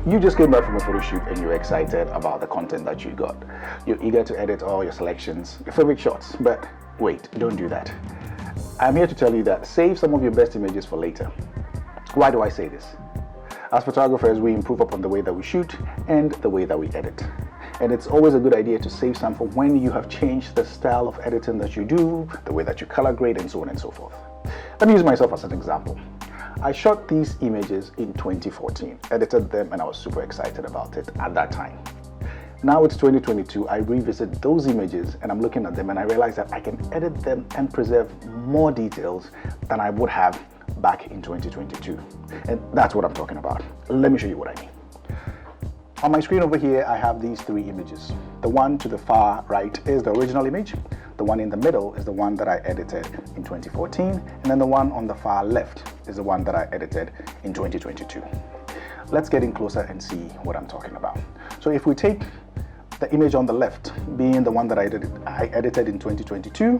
You just came back from a photo shoot and you're excited about the content that you got. You're eager to edit all your selections, your favorite shots, but wait, don't do that. I'm here to tell you that save some of your best images for later. Why do I say this? As photographers, we improve upon the way that we shoot and the way that we edit. And it's always a good idea to save some for when you have changed the style of editing that you do, the way that you color grade, and so on and so forth. Let me use myself as an example. I shot these images in 2014, edited them, and I was super excited about it at that time. Now it's 2022, I revisit those images and I'm looking at them and I realize that I can edit them and preserve more details than I would have back in 2022. And that's what I'm talking about. Let me show you what I mean. On my screen over here, I have these three images. The one to the far right is the original image. The one in the middle is the one that I edited in 2014. And then the one on the far left is the one that I edited in 2022. Let's get in closer and see what I'm talking about. So if we take the image on the left, being the one that I edited in 2022,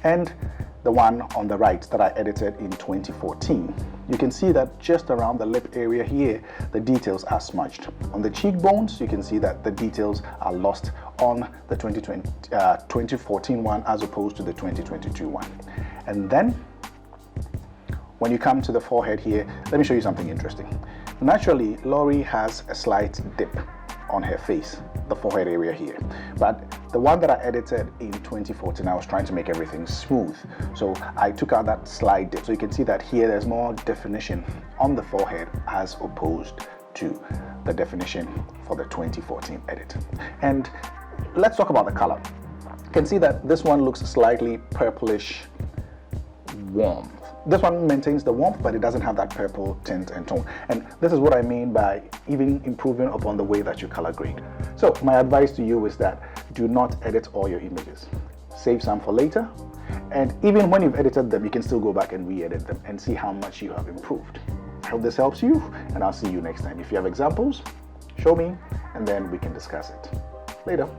and the one on the right that I edited in 2014, you can see that just around the lip area here, the details are smudged. On the cheekbones, you can see that the details are lost on the 2014 one as opposed to the 2022 one. And then, when you come to the forehead here, let me show you something interesting. Naturally, Laurie has a slight dip on her face, the forehead area here. But the one that I edited in 2014, I was trying to make everything smooth. So I took out that slight dip. So you can see that here there's more definition on the forehead as opposed to the definition for the 2014 edit. And let's talk about the color. You can see that this one looks slightly purplish warm. This one maintains the warmth, but it doesn't have that purple tint and tone. And this is what I mean by even improving upon the way that you color grade. So my advice to you is that do not edit all your images. Save some for later. And even when you've edited them, you can still go back and re-edit them and see how much you have improved. I hope this helps you, and I'll see you next time. If you have examples, show me, and then we can discuss it. Later.